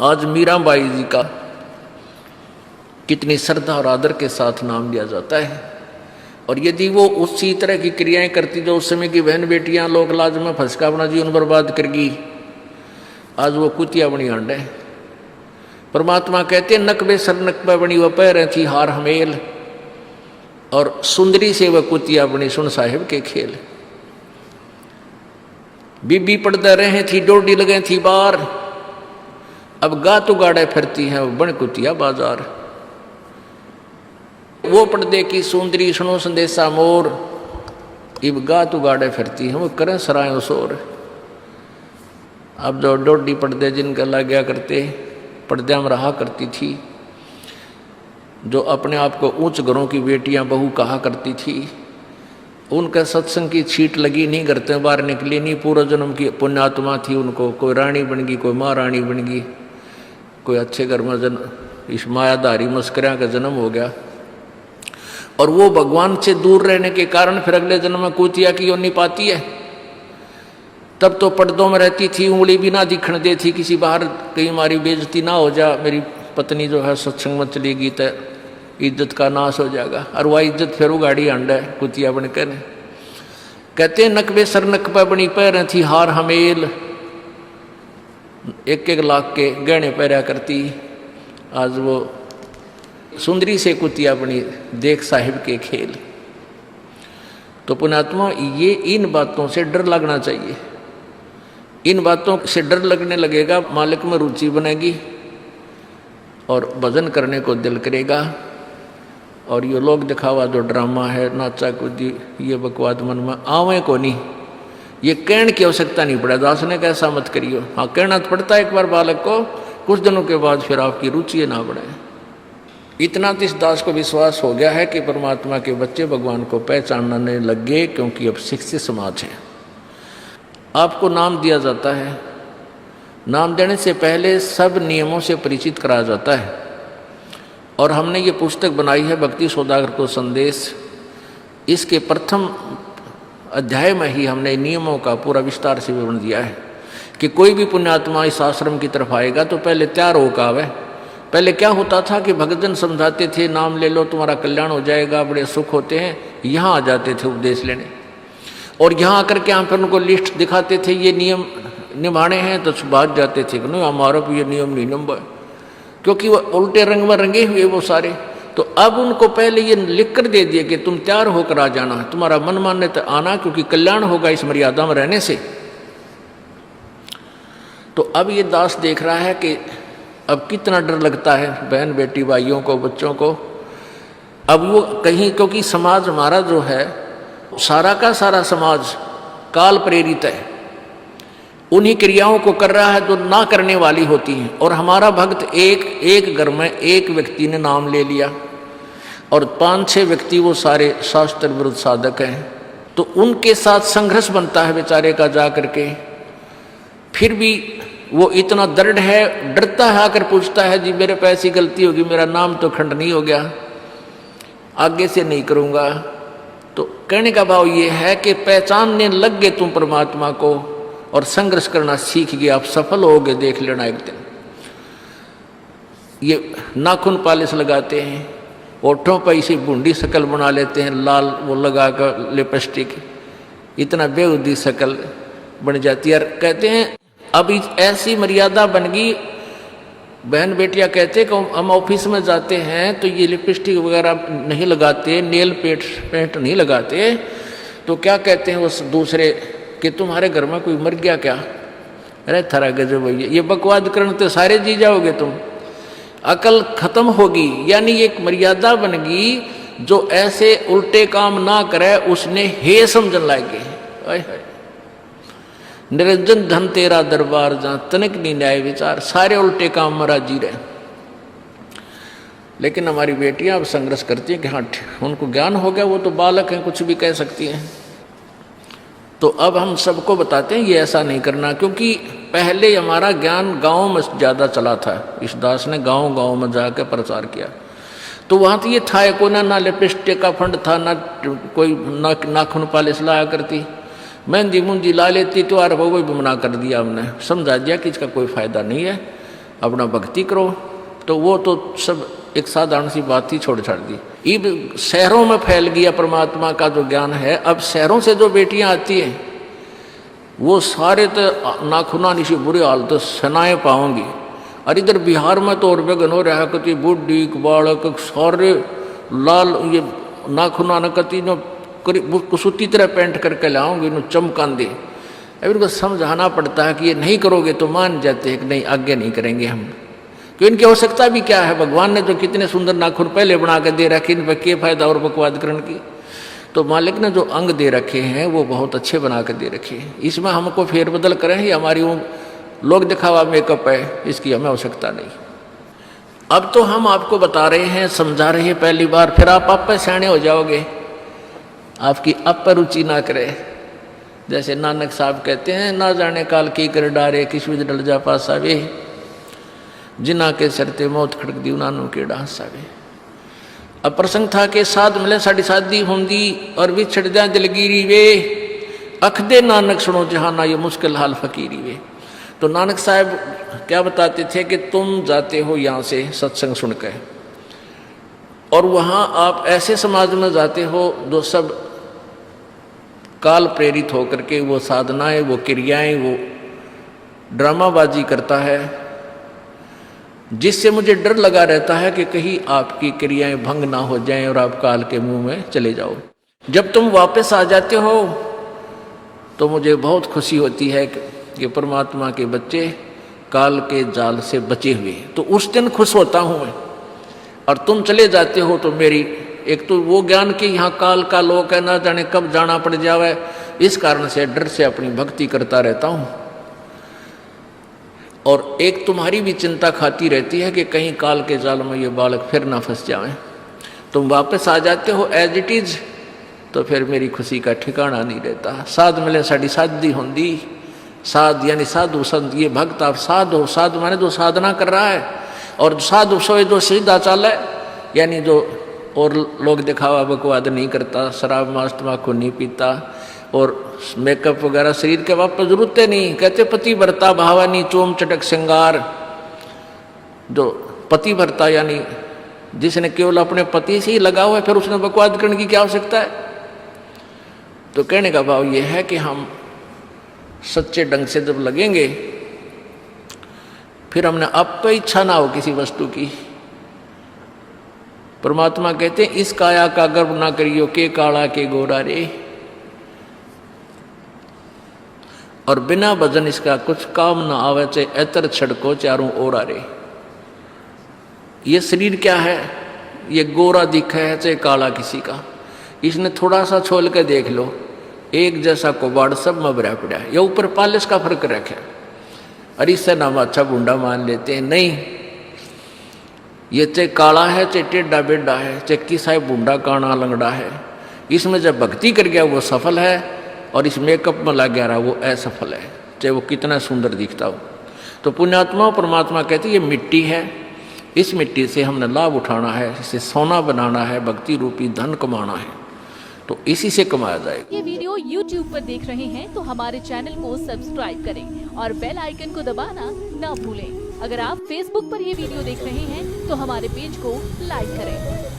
आज मीराबाई जी का कितनी श्रद्धा और आदर के साथ नाम लिया जाता है। और यदि वो उसी तरह की क्रियाएं करती जो उस समय की बहन बेटियां लोक लाज में फंसका अपना जीवन बर्बाद करगी, आज वो कुतिया बनी आंड है। परमात्मा कहते नकबे सर नकबा बनी वह पैर थी हार हमेल, और सुंदरी से वह कुतिया बनी सुन साहिब के खेल। बीबी पड़दा रहे थी डोडी लगे थी बार, अब गा तो गाड़े फिरती हैं बन कुतिया बाजार। वो पर्दे की सुंदरी सुनो संदेशा मोर, इब गा तो गाड़े फिरती हैं वो करें सराय शोर। अब जो डोडी पर्दे जिनका लग गया करते पर्दे में रहा करती थी, जो अपने आप को ऊंच घरों की बेटियां बहू कहा करती थी, उनका सत्संग की छीट लगी नहीं, करते बाहर निकली नहीं। पूर्व जन्म की पुण्यात्मा थी, उनको कोई रानी बन गई, कोई महारानी बन गई, कोई अच्छे घर में जन्म इस मायाधारी मस्करिया का जन्म हो गया। और वो भगवान से दूर रहने के कारण फिर अगले जन्म में कुतिया की योनि पाती है। तब तो पर्दों में रहती थी, उंगली भी ना दिखने देती, किसी बाहर कहीं हमारी बेइज्जती ना हो जा, मेरी पत्नी जो है सत्संग में चलेगी तो इज्जत का नाश हो जाएगा। और वह इज्जत फिर उगाड़ी अंड है कुतिया बनकर। कहते नकबे सर नकबा बनी पैर थी हार हमेल, 1-1 लाख के गहने पहरा करती, आज वो सुंदरी से कुतिया बनी देख साहिब के खेल। तो पुण्यात्मा ये इन बातों से डर लगना चाहिए। इन बातों से डर लगने लगेगा, मालिक में रुचि बनेगी और भजन करने को दिल करेगा। और ये लोग दिखावा जो ड्रामा है, नाचा कूदी, ये बकवाद मन में आवे को नहीं, ये कहने की आवश्यकता नहीं पड़ा। दास ने कैसा मत करियो, हाँ कहना तो पड़ता है एक बार बालक को, कुछ दिनों के बाद फिर आपकी रुचि ना बढ़े। इतना तो इस दास को विश्वास हो गया है कि परमात्मा के बच्चे भगवान को पहचानने लग गए, क्योंकि अब शिक्षित समाज है। आपको नाम दिया जाता है, नाम देने से पहले सब नियमों से परिचित कराया जाता है। और हमने ये पुस्तक बनाई है भक्ति सौदागर को संदेश, इसके प्रथम अध्याय में ही हमने नियमों का पूरा विस्तार से विवरण दिया है कि कोई भी पुण्यात्मा इस आश्रम की तरफ आएगा तो पहले तैयार होकर आवे। पहले क्या होता था कि भक्तजन समझाते थे नाम ले लो तुम्हारा कल्याण हो जाएगा, बड़े सुख होते हैं, यहाँ आ जाते थे उपदेश लेने। और यहाँ आकर के हम फिर उनको लिस्ट दिखाते थे ये नियम निभाने हैं, तो बात जाते थे कि नहीं हमारा भी ये नियम नहीं नंबर, क्योंकि वो उल्टे रंग में रंगे हुए वो सारे। तो अब उनको पहले ये लिख कर दे दिए कि तुम तैयार होकर आ जाना, तुम्हारा मन मानने तो आना, क्योंकि कल्याण होगा इस मर्यादा में रहने से। तो अब ये दास देख रहा है कि अब कितना डर लगता है बहन बेटी भाइयों को, बच्चों को। अब वो कहीं, क्योंकि समाज हमारा जो है सारा का सारा समाज काल प्रेरित है, उन्हीं क्रियाओं को कर रहा है जो ना करने वाली होती हैं। और हमारा भक्त एक घर में एक व्यक्ति ने नाम ले लिया और 5-6 व्यक्ति वो सारे शास्त्र विरुद्ध साधक हैं, तो उनके साथ संघर्ष बनता है बेचारे का जा करके। फिर भी वो इतना दृढ़ है, डरता है, आकर पूछता है जी मेरे पे ऐसी गलती होगी, मेरा नाम तो खंड नहीं हो गया, आगे से नहीं करूँगा। तो कहने का भाव ये है कि पहचानने लग गए तुम परमात्मा को और संघर्ष करना सीख गए, आप सफल होगे, देख लेना एक दिन। ये नाखून पालिश लगाते हैं, ओठों पर इसी बूंदी शकल बना लेते हैं, लाल वो लगा कर लिपस्टिक, इतना बेहुदी शकल बन जाती है। कहते हैं अब ऐसी मर्यादा बन गई, बहन बेटियां कहते हैं कि हम ऑफिस में जाते हैं तो ये लिपस्टिक वगैरह नहीं लगाते, नेल पेंट नहीं लगाते, तो क्या कहते हैं उस दूसरे कि तुम्हारे घर में कोई मर गया क्या? अरे थारा गजब भैया, ये बकवाद करने तो सारे जी जाओगे तुम, अकल खत्म होगी। यानी एक मर्यादा बन गई, जो ऐसे उल्टे काम ना करे उसने हे समझन लागे। निरंजन धन तेरा दरबार जहाँ तनिक नहीं न्याय विचार, सारे उल्टे काम में राजी रहे। लेकिन हमारी बेटियां अब संघर्ष करती हैं कि हाँ उनको ज्ञान हो गया, वो तो बालक हैं, कुछ भी कह सकती हैं। तो अब हम सबको बताते हैं ये ऐसा नहीं करना, क्योंकि पहले हमारा ज्ञान गाँव में ज़्यादा चला था। इस दास ने गाँव में जाकर प्रचार किया, तो वहाँ तो ये था को ना लिपस्टिक का फंड था, ना कोई नाखून पालिश लाया करती, मेहंदी मुंदी ला लेती, त्योहार को भी मना कर दिया हमने, समझा दिया कि इसका कोई फायदा नहीं है। अपना भक्ति करो। तो वो तो सब एक साधारण सी बात ही छोड़ छाड़ दी। अब शहरों में फैल गया परमात्मा का जो ज्ञान है। अब शहरों से जो बेटियां आती हैं वो सारे तो नाखुना निशी बुरे हाल तो सनाए पाओगी। और इधर बिहार में तो और बेगन हो रहा है, कति बुढ़ी बालक सारे लाल ये नाखुना न कति नो कुसुती तरह पेंट करके लाओगे नो चमकान दे। अब इनको समझाना पड़ता है कि ये नहीं करोगे तो मान जाते हैं कि नहीं आगे नहीं करेंगे हम, क्योंकि इनकी आवश्यकता भी क्या है। भगवान ने जो कितने सुंदर नाखून पहले बना के दे रखे, इन पर क्या फायदा और बकवाद करने की। तो मालिक ने जो अंग दे रखे हैं वो बहुत अच्छे बना के दे रखे हैं। इसमें हमको फेरबदल करें ये हमारी वो लोग दिखावा मेकअप है, इसकी हमें आवश्यकता नहीं। अब तो हम आपको बता रहे हैं, समझा रहे हैं पहली बार, फिर आप पे सियाने हो जाओगे, आपकी अब पर रुचि ना करे। जैसे नानक साहब कहते हैं, ना जाने काल की कर डारे किस विध डल जा पासा वे, जिना के सरते मौत खड़क दी उनानों के डांसा वे। अब प्रसंग था कि साध मिले साड़ी शादी होंदी और बिछड़ जा दिलगिरी वे, अख दे नानक सुनो जहाना ये मुश्किल हाल फकीरी वे। तो नानक साहब क्या बताते थे कि तुम जाते हो यहाँ से सत्संग सुनकर और वहाँ आप ऐसे समाज में जाते हो जो सब काल प्रेरित होकर के वो साधनाएं, वो क्रियाएं, वो ड्रामाबाजी करता है, जिससे मुझे डर लगा रहता है कि कहीं आपकी क्रियाएं भंग ना हो जाएं और आप काल के मुंह में चले जाओ। जब तुम वापस आ जाते हो तो मुझे बहुत खुशी होती है कि परमात्मा के बच्चे काल के जाल से बचे हुए, तो उस दिन खुश होता हूं मैं। और तुम चले जाते हो तो मेरी एक तो वो ज्ञान कि यहाँ काल का लोक है, ना जाने कब जाना पड़ जावे, इस कारण से डर से अपनी भक्ति करता रहता हूँ। और एक तुम्हारी भी चिंता खाती रहती है कि कहीं काल के जाल में ये बालक फिर ना फंस जाए। तुम वापस आ जाते हो एज इट इज, तो फिर मेरी खुशी का ठिकाना नहीं रहता। साध मिले साड़ी शादी होंदी, साध यानी साधु संत, ये भक्त आप साध हो। साधु माने जो साधना कर रहा है, और साधु सोए जो सीधा चाल है, यानी जो और लोग दिखावा बकवाद नहीं करता, शराब मांस तम्बाकू नहीं पीता और मेकअप वगैरह शरीर के वापस जरूरत नहीं। कहते पति भरता भावानी चोम चटक श्रृंगार। जो पति भरता यानी जिसने केवल अपने पति से ही लगा हुआ है, फिर उसने बकवाद करने की क्या आवश्यकता है। तो कहने का भाव यह है कि हम सच्चे ढंग से जब लगेंगे, फिर हमने अब तो इच्छा ना हो किसी वस्तु की। परमात्मा कहते हैं इस काया का गर्व ना करियो के काला के गोरा रे, और बिना भजन इसका कुछ काम ना आवे, चाहे एतर छड़को चारों ओरा रे। ये शरीर क्या है, ये गोरा दिखा है चाहे काला किसी का, इसने थोड़ा सा छोल के देख लो, एक जैसा कुबाड़ सब में भरा पड़ा है। ये ऊपर पालिश का फर्क रखे, और इससे नाम अच्छा बूंडा मान लेते हैं। नहीं, ये चाहे काला है चाहे टेढ़ा बेढ़ा है, चाहे किसा बूंडा काना लंगड़ा है, इसमें जब भक्ति कर गया वो सफल है, और इस मेकअप में लग गया रहा वो असफल है, चाहे वो कितना सुंदर दिखता हो। तो पुण्यात्मा परमात्मा कहते ये मिट्टी है, इस मिट्टी से हमने लाभ उठाना है, इसे सोना बनाना है, भक्ति रूपी धन कमाना है, तो इसी से कमाया जाएगा। ये वीडियो YouTube पर देख रहे हैं तो हमारे चैनल को सब्सक्राइब करें और बेल आइकन को दबाना ना भूलें। अगर आप Facebook पर ये वीडियो देख रहे हैं तो हमारे पेज को लाइक करें।